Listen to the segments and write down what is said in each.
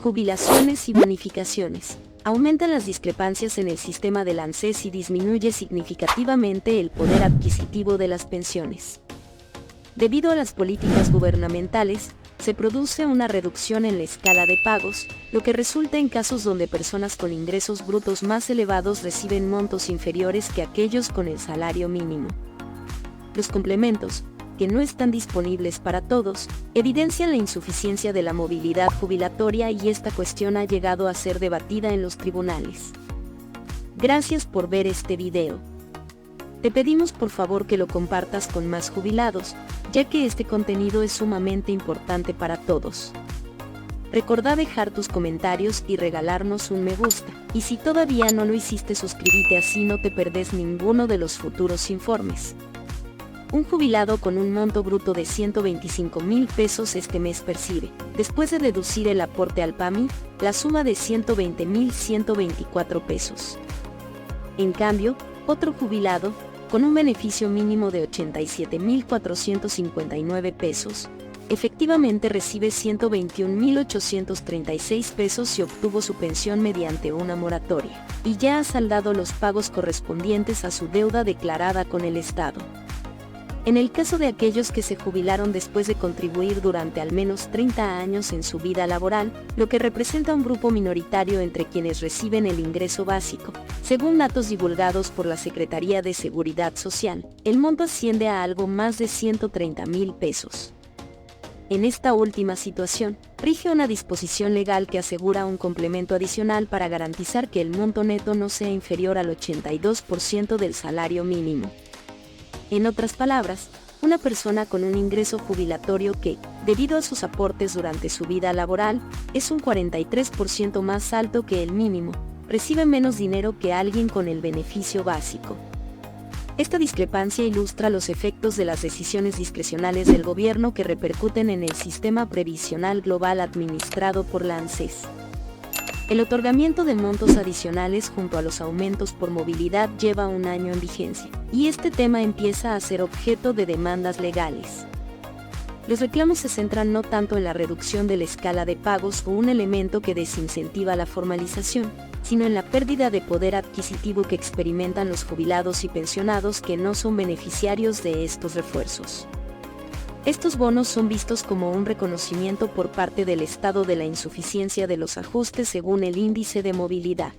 Jubilaciones y bonificaciones. Aumentan las discrepancias en el sistema del ANSES y disminuye significativamente el poder adquisitivo de las pensiones. Debido a las políticas gubernamentales, se produce una reducción en la escala de pagos, lo que resulta en casos donde personas con ingresos brutos más elevados reciben montos inferiores que aquellos con el salario mínimo. Los complementos, que no están disponibles para todos, evidencian la insuficiencia de la movilidad jubilatoria y esta cuestión ha llegado a ser debatida en los tribunales. Gracias por ver este video. Te pedimos por favor que lo compartas con más jubilados, ya que este contenido es sumamente importante para todos. Recordá dejar tus comentarios y regalarnos un me gusta, y si todavía no lo hiciste suscríbete así no te perdés ninguno de los futuros informes. Un jubilado con un monto bruto de 125,000 pesos este mes percibe, después de deducir el aporte al PAMI, la suma de 120,124 pesos. En cambio, otro jubilado, con un beneficio mínimo de 87,459 pesos, efectivamente recibe 121,836 pesos y obtuvo su pensión mediante una moratoria, y ya ha saldado los pagos correspondientes a su deuda declarada con el Estado. En el caso de aquellos que se jubilaron después de contribuir durante al menos 30 años en su vida laboral, lo que representa un grupo minoritario entre quienes reciben el ingreso básico, según datos divulgados por la Secretaría de Seguridad Social, el monto asciende a algo más de 130,000 pesos. En esta última situación, rige una disposición legal que asegura un complemento adicional para garantizar que el monto neto no sea inferior al 82% del salario mínimo. En otras palabras, una persona con un ingreso jubilatorio que, debido a sus aportes durante su vida laboral, es un 43% más alto que el mínimo, recibe menos dinero que alguien con el beneficio básico. Esta discrepancia ilustra los efectos de las decisiones discrecionales del gobierno que repercuten en el sistema previsional global administrado por la ANSES. El otorgamiento de montos adicionales junto a los aumentos por movilidad lleva un año en vigencia, y este tema empieza a ser objeto de demandas legales. Los reclamos se centran no tanto en la reducción de la escala de pagos o un elemento que desincentiva la formalización, sino en la pérdida de poder adquisitivo que experimentan los jubilados y pensionados que no son beneficiarios de estos refuerzos. Estos bonos son vistos como un reconocimiento por parte del Estado de la insuficiencia de los ajustes según el índice de movilidad.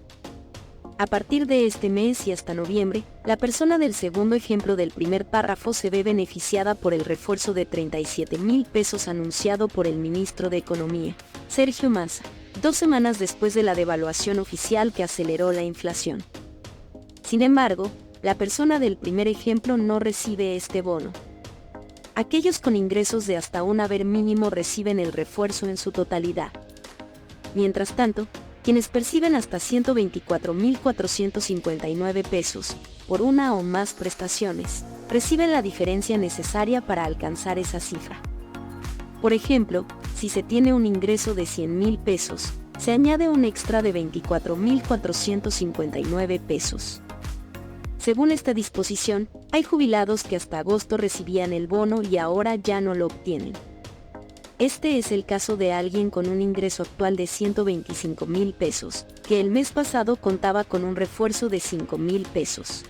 A partir de este mes y hasta noviembre, la persona del segundo ejemplo del primer párrafo se ve beneficiada por el refuerzo de 37,000 pesos anunciado por el ministro de Economía, Sergio Massa, 2 semanas después de la devaluación oficial que aceleró la inflación. Sin embargo, la persona del primer ejemplo no recibe este bono. Aquellos con ingresos de hasta un haber mínimo reciben el refuerzo en su totalidad. Mientras tanto, quienes perciben hasta 124,459 pesos, por una o más prestaciones, reciben la diferencia necesaria para alcanzar esa cifra. Por ejemplo, si se tiene un ingreso de 100,000 pesos, se añade un extra de 24,459 pesos. Según esta disposición, hay jubilados que hasta agosto recibían el bono y ahora ya no lo obtienen. Este es el caso de alguien con un ingreso actual de 125,000 pesos, que el mes pasado contaba con un refuerzo de 5,000 pesos.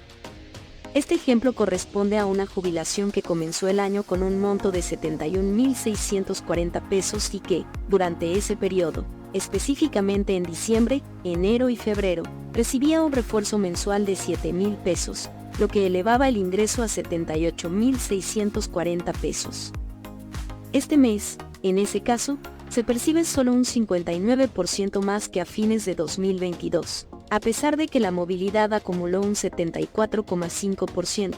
Este ejemplo corresponde a una jubilación que comenzó el año con un monto de 71,640 pesos y que, durante ese periodo, específicamente en diciembre, enero y febrero, recibía un refuerzo mensual de 7,000 pesos, lo que elevaba el ingreso a 78,640 pesos. Este mes, en ese caso, se percibe solo un 59% más que a fines de 2022, a pesar de que la movilidad acumuló un 74,5%.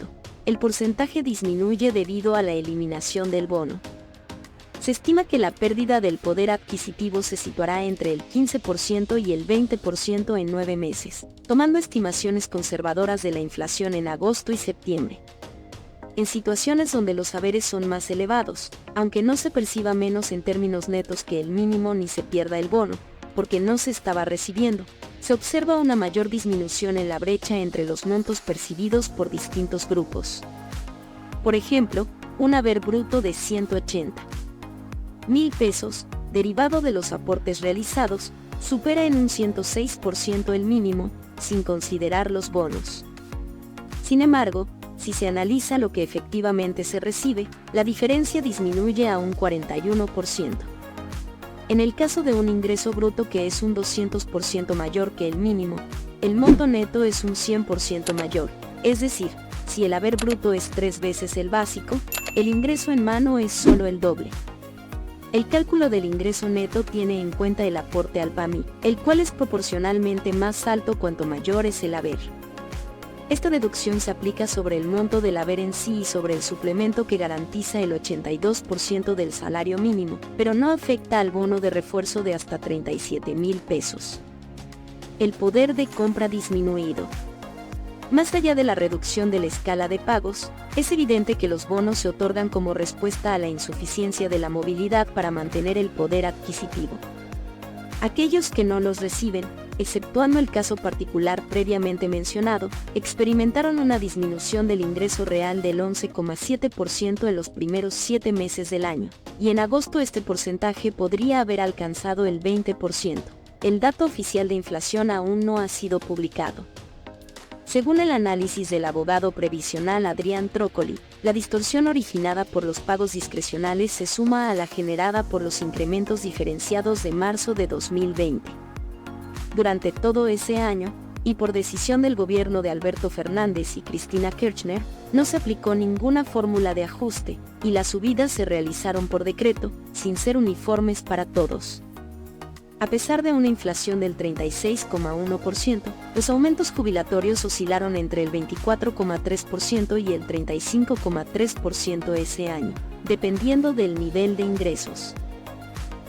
El porcentaje disminuye debido a la eliminación del bono. Se estima que la pérdida del poder adquisitivo se situará entre el 15% y el 20% en 9 meses, tomando estimaciones conservadoras de la inflación en agosto y septiembre. En situaciones donde los haberes son más elevados, aunque no se perciba menos en términos netos que el mínimo ni se pierda el bono, porque no se estaba recibiendo, se observa una mayor disminución en la brecha entre los montos percibidos por distintos grupos. Por ejemplo, un haber bruto de 180,000 pesos derivado de los aportes realizados, supera en un 106% el mínimo, sin considerar los bonos. Sin embargo, si se analiza lo que efectivamente se recibe, la diferencia disminuye a un 41%. En el caso de un ingreso bruto que es un 200% mayor que el mínimo, el monto neto es un 100% mayor, es decir, si el haber bruto es 3 veces el básico, el ingreso en mano es solo el doble. El cálculo del ingreso neto tiene en cuenta el aporte al PAMI, el cual es proporcionalmente más alto cuanto mayor es el haber. Esta deducción se aplica sobre el monto del haber en sí y sobre el suplemento que garantiza el 82% del salario mínimo, pero no afecta al bono de refuerzo de hasta 37,000 pesos. El poder de compra disminuido. Más allá de la reducción de la escala de pagos, es evidente que los bonos se otorgan como respuesta a la insuficiencia de la movilidad para mantener el poder adquisitivo. Aquellos que no los reciben, exceptuando el caso particular previamente mencionado, experimentaron una disminución del ingreso real del 11,7% en los primeros 7 meses del año, y en agosto este porcentaje podría haber alcanzado el 20%. El dato oficial de inflación aún no ha sido publicado. Según el análisis del abogado previsional Adrián Trócoli, la distorsión originada por los pagos discrecionales se suma a la generada por los incrementos diferenciados de marzo de 2020. Durante todo ese año, y por decisión del gobierno de Alberto Fernández y Cristina Kirchner, no se aplicó ninguna fórmula de ajuste, y las subidas se realizaron por decreto, sin ser uniformes para todos. A pesar de una inflación del 36,1%, los aumentos jubilatorios oscilaron entre el 24,3% y el 35,3% ese año, dependiendo del nivel de ingresos.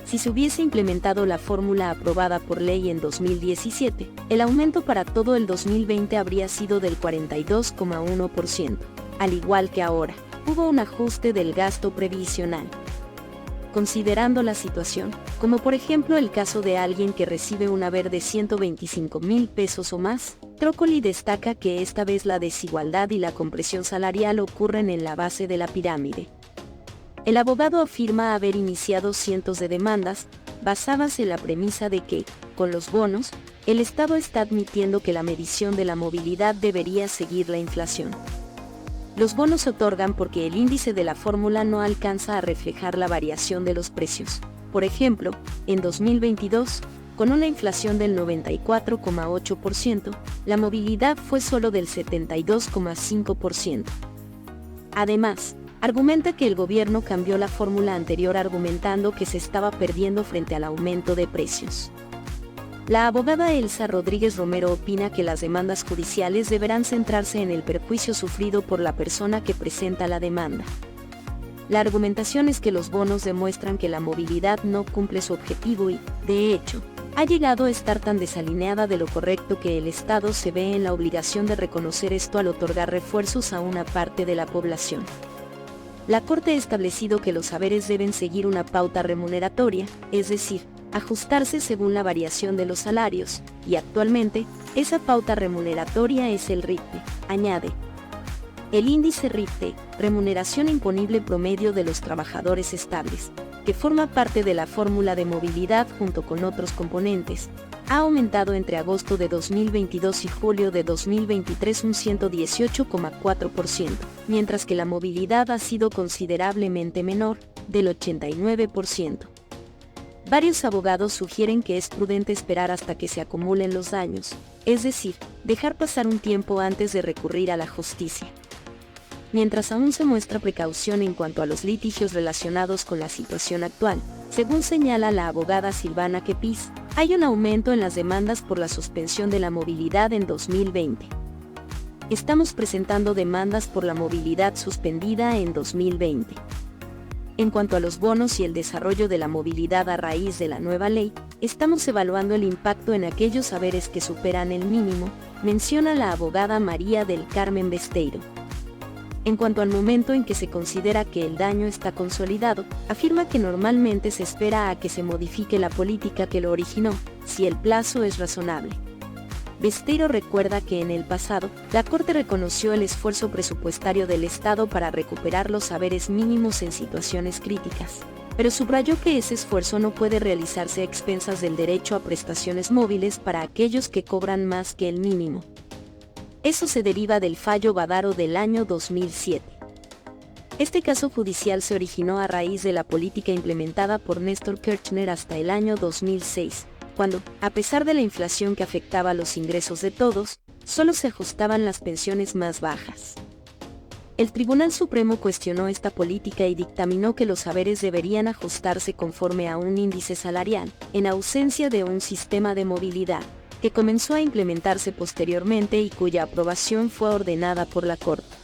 Si se hubiese implementado la fórmula aprobada por ley en 2017, el aumento para todo el 2020 habría sido del 42,1%. Al igual que ahora, hubo un ajuste del gasto previsional. Considerando la situación, como por ejemplo el caso de alguien que recibe un haber de 125,000 pesos o más, Trócoli destaca que esta vez la desigualdad y la compresión salarial ocurren en la base de la pirámide. El abogado afirma haber iniciado cientos de demandas, basadas en la premisa de que, con los bonos, el Estado está admitiendo que la medición de la movilidad debería seguir la inflación. Los bonos se otorgan porque el índice de la fórmula no alcanza a reflejar la variación de los precios. Por ejemplo, en 2022, con una inflación del 94,8%, la movilidad fue solo del 72,5%. Además, argumenta que el gobierno cambió la fórmula anterior argumentando que se estaba perdiendo frente al aumento de precios. La abogada Elsa Rodríguez Romero opina que las demandas judiciales deberán centrarse en el perjuicio sufrido por la persona que presenta la demanda. La argumentación es que los bonos demuestran que la movilidad no cumple su objetivo y, de hecho, ha llegado a estar tan desalineada de lo correcto que el Estado se ve en la obligación de reconocer esto al otorgar refuerzos a una parte de la población. La Corte ha establecido que los haberes deben seguir una pauta remuneratoria, es decir, ajustarse según la variación de los salarios, y actualmente, esa pauta remuneratoria es el RIPTE, añade. El índice RIPTE, remuneración imponible promedio de los trabajadores estables, que forma parte de la fórmula de movilidad junto con otros componentes, ha aumentado entre agosto de 2022 y julio de 2023 un 118,4%, mientras que la movilidad ha sido considerablemente menor, del 89%. Varios abogados sugieren que es prudente esperar hasta que se acumulen los daños, es decir, dejar pasar un tiempo antes de recurrir a la justicia. Mientras aún se muestra precaución en cuanto a los litigios relacionados con la situación actual, según señala la abogada Silvana Quepis, hay un aumento en las demandas por la suspensión de la movilidad en 2020. Estamos presentando demandas por la movilidad suspendida en 2020. En cuanto a los bonos y el desarrollo de la movilidad a raíz de la nueva ley, estamos evaluando el impacto en aquellos haberes que superan el mínimo, menciona la abogada María del Carmen Besteiro. En cuanto al momento en que se considera que el daño está consolidado, afirma que normalmente se espera a que se modifique la política que lo originó, si el plazo es razonable. Besteiro recuerda que en el pasado, la Corte reconoció el esfuerzo presupuestario del Estado para recuperar los haberes mínimos en situaciones críticas, pero subrayó que ese esfuerzo no puede realizarse a expensas del derecho a prestaciones móviles para aquellos que cobran más que el mínimo. Eso se deriva del fallo Badaro del año 2007. Este caso judicial se originó a raíz de la política implementada por Néstor Kirchner hasta el año 2006, cuando, a pesar de la inflación que afectaba los ingresos de todos, solo se ajustaban las pensiones más bajas. El Tribunal Supremo cuestionó esta política y dictaminó que los saberes deberían ajustarse conforme a un índice salarial, en ausencia de un sistema de movilidad, que comenzó a implementarse posteriormente y cuya aprobación fue ordenada por la Corte.